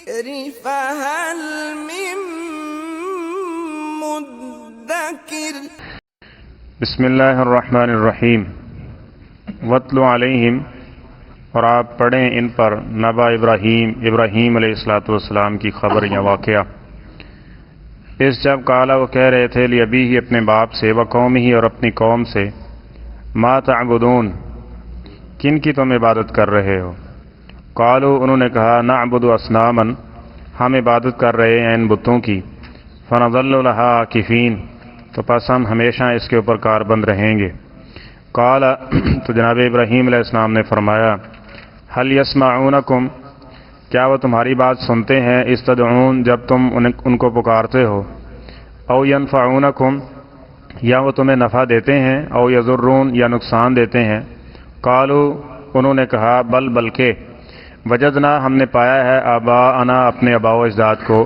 فهل من مدکر۔ بسم اللہ الرحمن الرحیم۔ وَاتْلُ عَلَيْهِمْ، اور آپ پڑھیں ان پر نبا ابراہیم علیہ السلام کی خبر یا واقعہ۔ اس جب کالا وہ کہہ رہے تھے لِأَبِيهِ اپنے باپ سے، وَقَوْمِهِ اور اپنی قوم سے، مَا تَعْبُدُونَ کن کی تم عبادت کر رہے ہو؟ قالوا انہوں نے کہا نعبد اصنامًا ہم عبادت کر رہے ہیں ان بتوں کی، فنظل لها عاکفین تو پس ہم ہمیشہ اس کے اوپر کاربند رہیں گے۔ قال تو جناب ابراہیم علیہ السلام نے فرمایا هل يسمعونکم کیا وہ تمہاری بات سنتے ہیں، استدعون جب تم ان کو پکارتے ہو، او ينفعونکم یا وہ تمہیں نفع دیتے ہیں، او یضرون یا نقصان دیتے ہیں۔ قالوا انہوں نے کہا بلکہ وجدنا ہم نے پایا ہے آباءنا اپنے آباء و اجداد کو،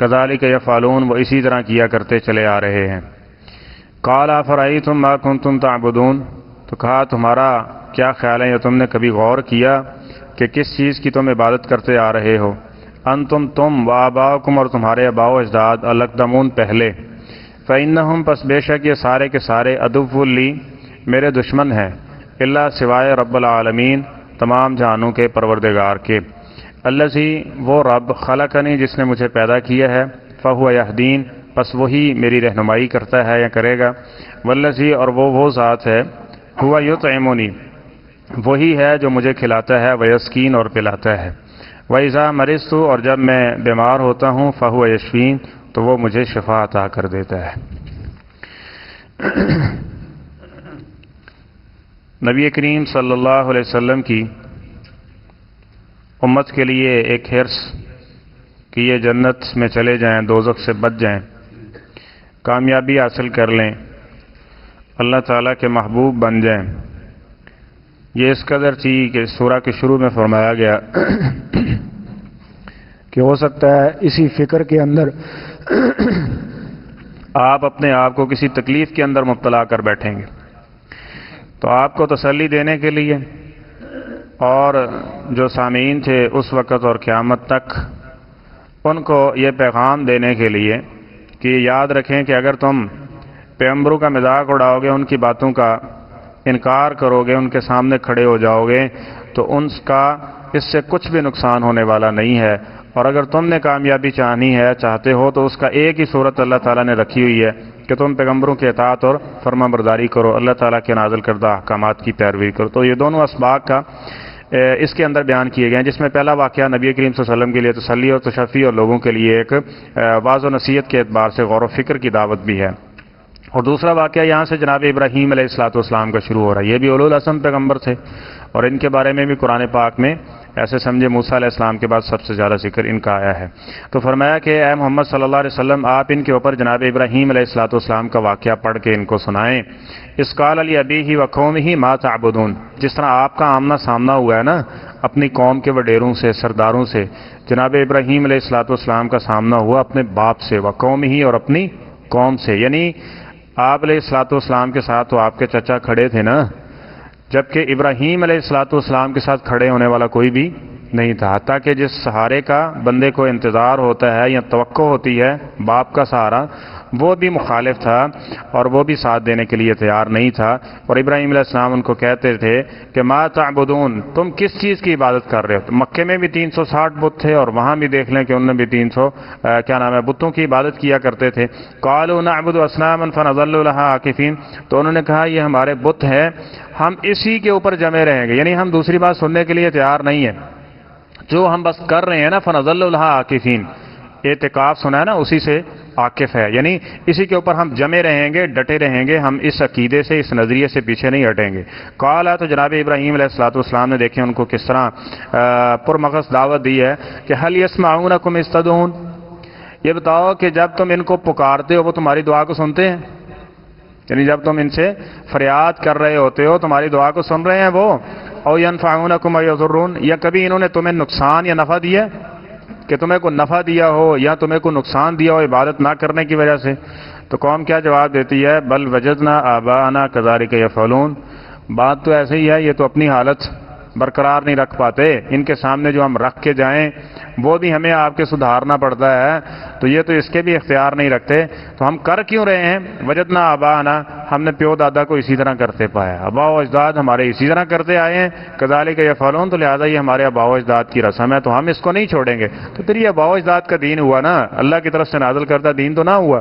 کذالک یفعلون وہ اسی طرح کیا کرتے چلے آ رہے ہیں۔ قال افرأیتم ما کنتم تعبدون تو کہا تمہارا کیا خیال ہے یا تم نے کبھی غور کیا کہ کس چیز کی تم عبادت کرتے آ رہے ہو؟ انتم تم و آباؤکم اور تمہارے آباء و اجداد الاقدمون پہلے، فإنہم پس بے شک یہ سارے کے سارے عدو لی میرے دشمن ہیں، الا سوائے رب العالمین تمام جہانوں کے پروردگار کے، الذی وہ رب خلقنی جس نے مجھے پیدا کیا ہے، فہو یہدین پس وہی میری رہنمائی کرتا ہے یا کرے گا، والذی اور وہ ذات ہے، ہوا یطعمنی وہی ہے جو مجھے کھلاتا ہے، ویسکین اور پلاتا ہے، وَإِذَا مَرِضْتُ اور جب میں بیمار ہوتا ہوں، فہو یشفین تو وہ مجھے شفا عطا کر دیتا ہے۔ نبی کریم صلی اللہ علیہ وسلم کی امت کے لیے ایک حرص کہ یہ جنت میں چلے جائیں، دوزخ سے بچ جائیں، کامیابی حاصل کر لیں، اللہ تعالیٰ کے محبوب بن جائیں، یہ اس قدر تھی کہ سورہ کے شروع میں فرمایا گیا کہ ہو سکتا ہے اسی فکر کے اندر آپ اپنے آپ کو کسی تکلیف کے اندر مبتلا کر بیٹھیں گے، تو آپ کو تسلی دینے کے لیے اور جو سامعین تھے اس وقت اور قیامت تک ان کو یہ پیغام دینے کے لیے کہ یاد رکھیں کہ اگر تم پیغمبروں کا مذاق اڑاؤ گے، ان کی باتوں کا انکار کرو گے، ان کے سامنے کھڑے ہو جاؤ گے تو ان کا اس سے کچھ بھی نقصان ہونے والا نہیں ہے، اور اگر تم نے کامیابی چاہتے ہو تو اس کا ایک ہی صورت اللہ تعالیٰ نے رکھی ہوئی ہے کہ تم پیغمبروں کی اطاعت اور فرما برداری کرو، اللہ تعالیٰ کے نازل کردہ احکامات کی پیروی کرو۔ تو یہ دونوں اسباق کا اس کے اندر بیان کیے گئے ہیں، جس میں پہلا واقعہ نبی کریم صلی اللہ علیہ وسلم کے لیے تسلی اور تشفی اور لوگوں کے لیے ایک واعظ و نصیحت کے اعتبار سے غور و فکر کی دعوت بھی ہے، اور دوسرا واقعہ یہاں سے جناب ابراہیم علیہ السلام کا شروع ہو رہا ہے۔ یہ بھی اولو العزم پیغمبر تھے، اور ان کے بارے میں بھی قرآن پاک میں ایسے سمجھے موسیٰ علیہ السلام کے بعد سب سے زیادہ ذکر ان کا آیا ہے۔ تو فرمایا کہ اے محمد صلی اللہ علیہ وسلم آپ ان کے اوپر جناب ابراہیم علیہ السلام کا واقعہ پڑھ کے ان کو سنائیں۔ اس قال لأبیہ وقومہ ما تعبدون جس طرح آپ کا آمنا سامنا ہوا ہے نا اپنی قوم کے وڈیروں سے، سرداروں سے، جناب ابراہیم علیہ السلام کا سامنا ہوا اپنے باپ سے، وقومہ اور اپنی قوم سے، یعنی آپ علیہ السلام کے ساتھ تو آپ کے چچا کھڑے تھے نا، جبکہ ابراہیم علیہ السلام کے ساتھ کھڑے ہونے والا کوئی بھی نہیں تھا، حتیٰ کہ جس سہارے کا بندے کو انتظار ہوتا ہے یا توقع ہوتی ہے باپ کا سہارا، وہ بھی مخالف تھا اور وہ بھی ساتھ دینے کے لیے تیار نہیں تھا، اور ابراہیم علیہ السلام ان کو کہتے تھے کہ ما تعبدون تم کس چیز کی عبادت کر رہے ہو؟ مکے میں بھی 360 بت تھے اور وہاں بھی دیکھ لیں کہ انہوں نے بھی 300 بتوں کی عبادت کیا کرتے تھے۔ قالوا نعبد اصناما فنظل لها عاکفین تو انہوں نے کہا یہ ہمارے بت ہیں، ہم اسی کے اوپر جمے رہیں گے، یعنی ہم دوسری بات سننے کے لیے تیار نہیں ہیں، جو ہم بس کر رہے ہیں نا فنظل لها عاکفین، اعتکاف سنا ہے نا اسی سے عاکف ہے، یعنی اسی کے اوپر ہم جمے رہیں گے، ڈٹے رہیں گے، ہم اس عقیدے سے اس نظریے سے پیچھے نہیں ہٹیں گے۔ قال تو جناب ابراہیم علیہ السلام نے دیکھیں ان کو کس طرح پرمغز دعوت دی ہے کہ هل يسمعونکم اذ تدعون یہ بتاؤ کہ جب تم ان کو پکارتے ہو وہ تمہاری دعا کو سنتے ہیں؟ یعنی جب تم ان سے فریاد کر رہے ہوتے ہو تمہاری دعا کو سن رہے ہیں وہ؟ او ینفعونکم او یضرون یا کبھی انہوں نے تمہیں نقصان یا نفع دیا کہ تمہیں کوئی نفع دیا ہو یا تمہیں کوئی نقصان دیا ہو عبادت نہ کرنے کی وجہ سے؟ تو قوم کیا جواب دیتی ہے؟ بل وجدنا آباءنا کذالک یفعلون بات تو ایسے ہی ہے، یہ تو اپنی حالت برقرار نہیں رکھ پاتے، ان کے سامنے جو ہم رکھ کے جائیں وہ بھی ہمیں آپ کے سدھارنا پڑتا ہے، تو یہ تو اس کے بھی اختیار نہیں رکھتے، تو ہم کر کیوں رہے ہیں؟ وجدنا آباءنا، ہم نے پیو دادا کو اسی طرح کرتے پایا، آباء و اجداد ہمارے اسی طرح کرتے آئے ہیں، کذالک یفعلون، تو لہٰذا یہ ہمارے آباء و اجداد کی رسم ہے، تو ہم اس کو نہیں چھوڑیں گے۔ تو پھر یہ آباء و اجداد کا دین ہوا نا، اللہ کی طرف سے نازل کردہ دین تو نہ ہوا۔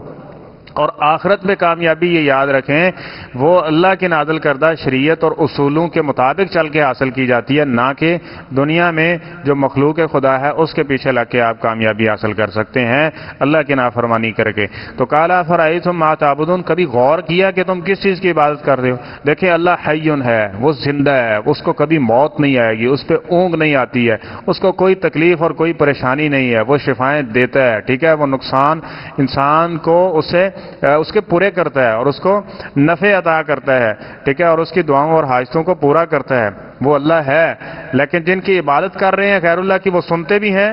اور آخرت میں کامیابی یہ یاد رکھیں وہ اللہ کے نازل کردہ شریعت اور اصولوں کے مطابق چل کے حاصل کی جاتی ہے، نہ کہ دنیا میں جو مخلوق خدا ہے اس کے پیچھے لگ کے آپ کامیابی حاصل کر سکتے ہیں اللہ کی نافرمانی کر کے۔ تو قال افرأیتم ما تعبدون، کبھی غور کیا کہ تم کس چیز کی عبادت کر رہے ہو؟ دیکھیں اللہ حی ہے، وہ زندہ ہے، اس کو کبھی موت نہیں آئے گی، اس پہ اونگ نہیں آتی ہے، اس کو کوئی تکلیف اور کوئی پریشانی نہیں ہے، وہ شفائیں دیتا ہے، ٹھیک ہے، وہ نقصان انسان کو اس کے پورے کرتا ہے اور اس کو نفع عطا کرتا ہے، ٹھیک ہے، اور اس کی دعاؤں اور حاجتوں کو پورا کرتا ہے، وہ اللہ ہے۔ لیکن جن کی عبادت کر رہے ہیں غیر اللہ کی، وہ سنتے بھی ہیں،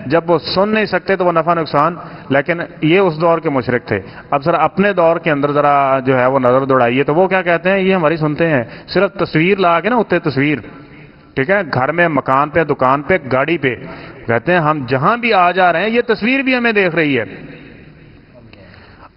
جب وہ سن نہیں سکتے تو وہ نفع نقصان، لیکن یہ اس دور کے مشرک تھے۔ اب ذرا اپنے دور کے اندر ذرا جو ہے وہ نظر دوڑائیے تو وہ کیا کہتے ہیں؟ یہ ہماری سنتے ہیں، صرف تصویر لا کے نا، اتنے تصویر، ٹھیک ہے، گھر میں، مکان پہ، دکان پہ، گاڑی پہ، کہتے ہیں ہم جہاں بھی آ جا رہے ہیں یہ تصویر بھی ہمیں دیکھ رہی ہے،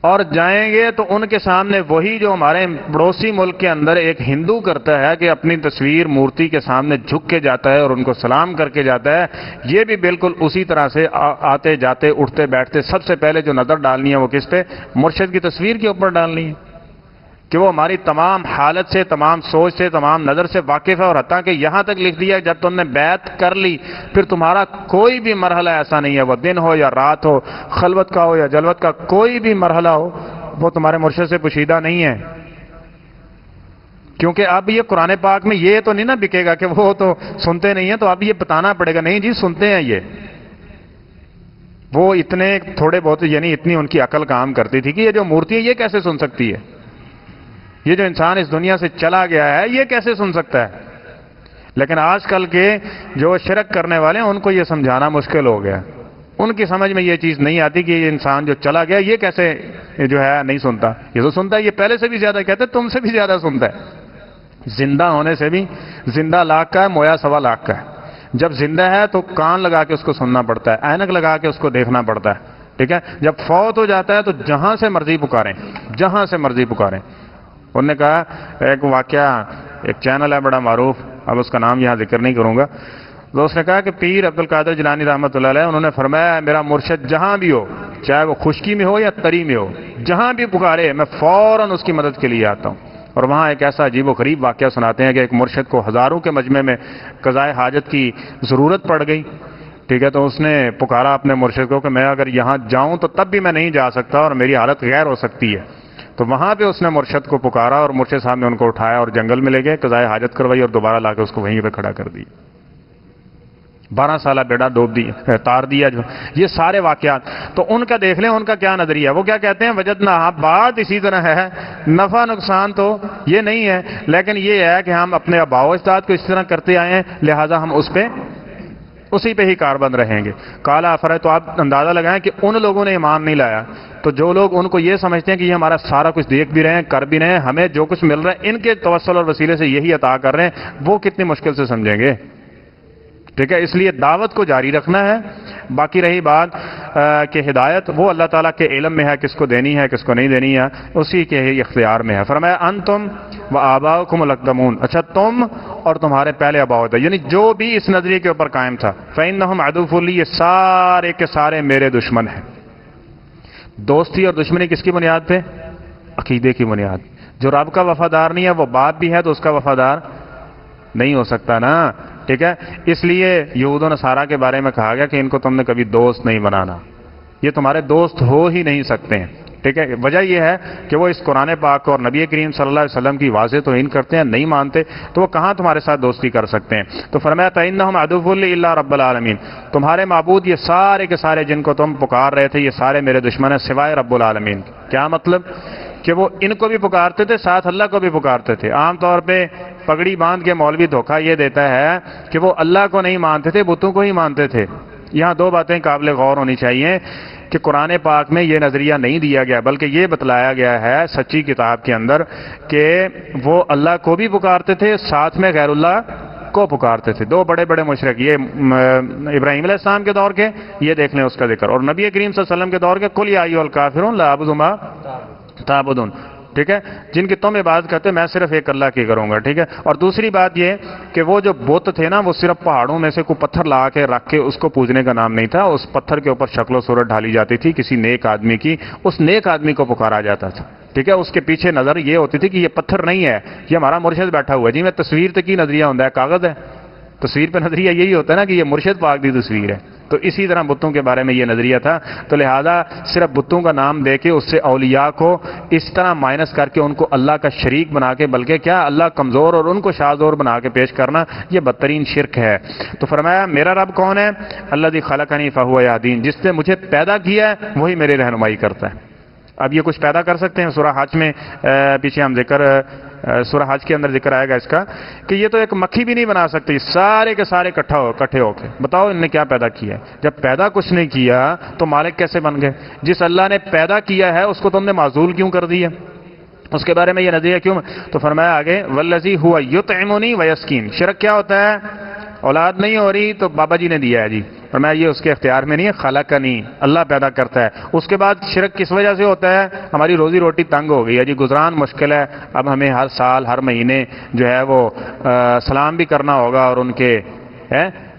اور جائیں گے تو ان کے سامنے وہی جو ہمارے پڑوسی ملک کے اندر ایک ہندو کرتا ہے کہ اپنی تصویر مورتی کے سامنے جھک کے جاتا ہے اور ان کو سلام کر کے جاتا ہے، یہ بھی بالکل اسی طرح سے آتے جاتے اٹھتے بیٹھتے سب سے پہلے جو نظر ڈالنی ہے وہ کس پہ؟ مرشد کی تصویر کے اوپر ڈالنی ہے، کہ وہ ہماری تمام حالت سے، تمام سوچ سے، تمام نظر سے واقف ہے، اور حتیٰ کہ یہاں تک لکھ دیا جب تم نے بیعت کر لی پھر تمہارا کوئی بھی مرحلہ ایسا نہیں ہے، وہ دن ہو یا رات ہو، خلوت کا ہو یا جلوت کا، کوئی بھی مرحلہ ہو وہ تمہارے مرشد سے پوشیدہ نہیں ہے۔ کیونکہ اب یہ قرآن پاک میں یہ تو نہیں نا بکے گا کہ وہ تو سنتے نہیں ہیں، تو اب یہ بتانا پڑے گا، نہیں جی سنتے ہیں یہ، وہ اتنے تھوڑے بہت، یعنی اتنی ان کی عقل کام کرتی تھی کہ یہ جو مورتی ہے یہ کیسے سن سکتی ہے، یہ جو انسان اس دنیا سے چلا گیا ہے یہ کیسے سن سکتا ہے۔ لیکن آج کل کے جو شرک کرنے والے ہیں ان کو یہ سمجھانا مشکل ہو گیا، ان کی سمجھ میں یہ چیز نہیں آتی کہ یہ انسان جو چلا گیا یہ کیسے جو ہے نہیں سنتا، یہ تو سنتا ہے، یہ پہلے سے بھی زیادہ کہتے ہیں، تم سے بھی زیادہ سنتا ہے، زندہ ہونے سے بھی، زندہ لاکھ کا ہے، مویا 1.25 لاکھ کا ہے، جب زندہ ہے تو کان لگا کے اس کو سننا پڑتا ہے، اینک لگا کے اس کو دیکھنا پڑتا ہے، ٹھیک ہے، جب فوت ہو جاتا ہے تو جہاں سے مرضی پکاریں، جہاں سے مرضی پکاریں۔ انہوں نے کہا ایک واقعہ، ایک چینل ہے بڑا معروف، اب اس کا نام یہاں ذکر نہیں کروں گا، تو اس نے کہا کہ پیر عبد القادر جیلانی رحمۃ اللہ علیہ، انہوں نے فرمایا میرا مرشد جہاں بھی ہو، چاہے وہ خشکی میں ہو یا تری میں ہو، جہاں بھی پکارے میں فوراً اس کی مدد کے لیے آتا ہوں۔ اور وہاں ایک ایسا عجیب و غریب واقعہ سناتے ہیں کہ ایک مرشد کو ہزاروں کے مجمع میں قضائے حاجت کی ضرورت پڑ گئی، ٹھیک ہے، تو اس نے پکارا اپنے مرشد کو کہ میں اگر یہاں جاؤں تو تب بھی میں نہیں جا سکتا اور میری حالت غیر ہو سکتی ہے۔ تو وہاں پہ اس نے مرشد کو پکارا اور مرشد صاحب نے ان کو اٹھایا اور جنگل میں لے گئے، قضائے حاجت کروائی اور دوبارہ لا کے اس کو وہیں پہ کھڑا کر دی، 12 سالہ بیٹا ڈوب دیا، تار دیا، جو یہ سارے واقعات۔ تو ان کا دیکھ لیں ان کا کیا نظریہ، وہ کیا کہتے ہیں؟ وجدنا، بات اسی طرح ہے، نفع نقصان تو یہ نہیں ہے، لیکن یہ ہے کہ ہم اپنے آباء و اجداد کو اس طرح کرتے آئے ہیں، لہٰذا ہم اسی پہ ہی کاربند رہیں گے۔ کالا افر ہے، تو آپ اندازہ لگائیں کہ ان لوگوں نے ایمان نہیں لایا، تو جو لوگ ان کو یہ سمجھتے ہیں کہ یہ ہمارا سارا کچھ دیکھ بھی رہے ہیں، کر بھی رہے ہیں، ہمیں جو کچھ مل رہا ہے ان کے توسل اور وسیلے سے یہی عطا کر رہے ہیں، وہ کتنی مشکل سے سمجھیں گے، ٹھیک ہے۔ اس لیے دعوت کو جاری رکھنا ہے۔ باقی رہی بات کہ ہدایت وہ اللہ تعالیٰ کے علم میں ہے، کس کو دینی ہے کس کو نہیں دینی ہے، اسی کے ہی اختیار میں ہے۔ فرمایا انتم و آباؤکم الاقدمون، اچھا تم اور تمہارے پہلے آباء تھے، یعنی جو بھی اس نظریے کے اوپر قائم تھا، فإنہم عدو لی، یہ سارے کے سارے میرے دشمن ہیں۔ دوستی اور دشمنی کس کی بنیاد پہ؟ عقیدے کی بنیاد۔ جو رب کا وفادار نہیں ہے وہ باپ بھی ہے تو اس کا وفادار نہیں ہو سکتا نا، ٹھیک ہے۔ اس لیے یہود و نصارہ کے بارے میں کہا گیا کہ ان کو تم نے کبھی دوست نہیں بنانا، یہ تمہارے دوست ہو ہی نہیں سکتے ہیں، ٹھیک ہے۔ وجہ یہ ہے کہ وہ اس قرآن پاک کو اور نبی کریم صلی اللہ علیہ وسلم کی واضح توہین کرتے ہیں، نہیں مانتے، تو وہ کہاں تمہارے ساتھ دوستی کر سکتے ہیں۔ تو فرمایا فإنہم عدو لی الا رب العالمین، تمہارے معبود یہ سارے کے سارے جن کو تم پکار رہے تھے یہ سارے میرے دشمن ہیں سوائے رب العالمین۔ کیا مطلب؟ کہ وہ ان کو بھی پکارتے تھے، ساتھ اللہ کو بھی پکارتے تھے۔ عام طور پہ پگڑی باندھ کے مولوی دھوکہ یہ دیتا ہے کہ وہ اللہ کو نہیں مانتے تھے، بتوں کو ہی مانتے تھے۔ یہاں دو باتیں قابل غور ہونی چاہیے کہ قرآن پاک میں یہ نظریہ نہیں دیا گیا، بلکہ یہ بتلایا گیا ہے سچی کتاب کے اندر کہ وہ اللہ کو بھی پکارتے تھے، ساتھ میں غیر اللہ کو پکارتے تھے. دو بڑے بڑے مشرک، یہ ابراہیم علیہ السلام کے دور کے، یہ دیکھ لیں اس کا ذکر، اور نبی کریم صلی اللہ علیہ وسلم کے دور کے قل یا ایھا الکافرون لا اعبد ما تعبدون، ٹھیک ہے، جن کی تم عبادت کرتے میں صرف ایک اللہ کی کروں گا. ٹھیک ہے. اور دوسری بات یہ کہ وہ جو بت تھے نا، وہ صرف پہاڑوں میں سے کوئی پتھر لا کے رکھ کے اس کو پوجنے کا نام نہیں تھا. اس پتھر کے اوپر شکل و صورت ڈالی جاتی تھی کسی نیک آدمی کی، اس نیک آدمی کو پکارا جاتا تھا. ٹھیک ہے. اس کے پیچھے نظر یہ ہوتی تھی کہ یہ پتھر نہیں ہے، یہ ہمارا مرشد بیٹھا ہوا ہے. جی میں تصویر تک کی نظریہ ہوتا ہے، کاغذ ہے، تصویر پہ نظریہ یہی ہوتا ہے نا کہ یہ مرشد پاک دی تصویر ہے. تو اسی طرح بتوں کے بارے میں یہ نظریہ تھا. تو لہذا صرف بتوں کا نام دے کے اس سے اولیاء کو اس طرح مائنس کر کے ان کو اللہ کا شریک بنا کے، بلکہ کیا اللہ کمزور اور ان کو شاذور بنا کے پیش کرنا، یہ بدترین شرک ہے. تو فرمایا میرا رب کون ہے؟ الذی خلقنی فہو یہدین، جس نے مجھے پیدا کیا ہے وہی میری رہنمائی کرتا ہے. اب یہ کچھ پیدا کر سکتے ہیں؟ سورہ حج میں پیچھے ہم سورہ حج کے اندر ذکر آئے گا اس کا کہ یہ تو ایک مکھی بھی نہیں بنا سکتی، سارے کے سارے اکٹھے ہو کے. بتاؤ ان نے کیا پیدا کیا ہے؟ جب پیدا کچھ نہیں کیا تو مالک کیسے بن گئے؟ جس اللہ نے پیدا کیا ہے اس کو تم نے معزول کیوں کر دیا؟ اس کے بارے میں یہ نظریہ کیوں؟ تو فرمایا آگے والذی ہوا یطعمنی ویسقین. شرک کیا ہوتا ہے؟ اولاد نہیں ہو رہی تو بابا جی نے دیا ہے جی، فرمایا یہ اس کے اختیار میں نہیں ہے، خلقنی، اللہ پیدا کرتا ہے. اس کے بعد شرک کس وجہ سے ہوتا ہے؟ ہماری روزی روٹی تنگ ہو گئی ہے جی، گزران مشکل ہے، اب ہمیں ہر سال ہر مہینے جو ہے وہ سلام بھی کرنا ہوگا اور ان کے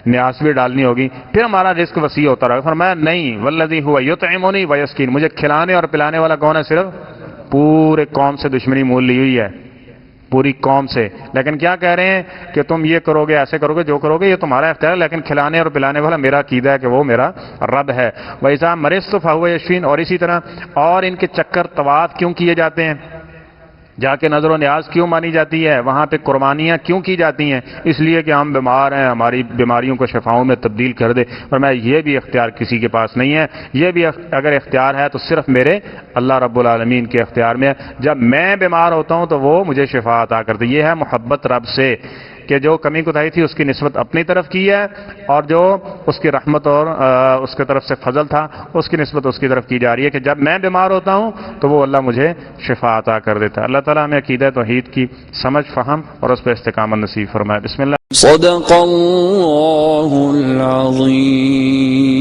نیاز بھی ڈالنی ہوگی، پھر ہمارا رزق وسیع ہوتا رہے. فرمایا نہیں، والذی ہوا یطعمنی ویسقین، مجھے کھلانے اور پلانے والا کون ہے؟ صرف پورے قوم سے دشمنی مول لی ہوئی ہے، پوری قوم سے. لیکن کیا کہہ رہے ہیں کہ تم یہ کرو گے، ایسے کرو گے، جو کرو گے یہ تمہارا اختیار ہے، لیکن کھلانے اور پلانے والا میرا عقیدہ ہے کہ وہ میرا رب ہے. وَإِذَا مَرِضْتُ فَهُوَ يَشْفِينِ. اور اسی طرح اور ان کے چکر طواف کیوں کیے جاتے ہیں؟ جا کے نظر و نیاز کیوں مانی جاتی ہے؟ وہاں پہ قربانیاں کیوں کی جاتی ہیں؟ اس لیے کہ ہم بیمار ہیں، ہماری بیماریوں کو شفاؤں میں تبدیل کر دے. اور میں یہ بھی اختیار کسی کے پاس نہیں ہے، یہ بھی اگر اختیار ہے تو صرف میرے اللہ رب العالمین کے اختیار میں ہے. جب میں بیمار ہوتا ہوں تو وہ مجھے شفا عطا کرتے. یہ ہے محبت رب سے، کہ جو کمی کوتاہی تھی اس کی نسبت اپنی طرف کی ہے، اور جو اس کی رحمت اور اس کی طرف سے فضل تھا اس کی نسبت اس کی طرف کی جا رہی ہے کہ جب میں بیمار ہوتا ہوں تو وہ اللہ مجھے شفا عطا کر دیتا ہے. اللہ تعالیٰ ہمیں عقیدہ توحید کی سمجھ، فہم اور اس پہ استقامت نصیب فرمائے. بسم اللہ. صدق اللہ العظیم.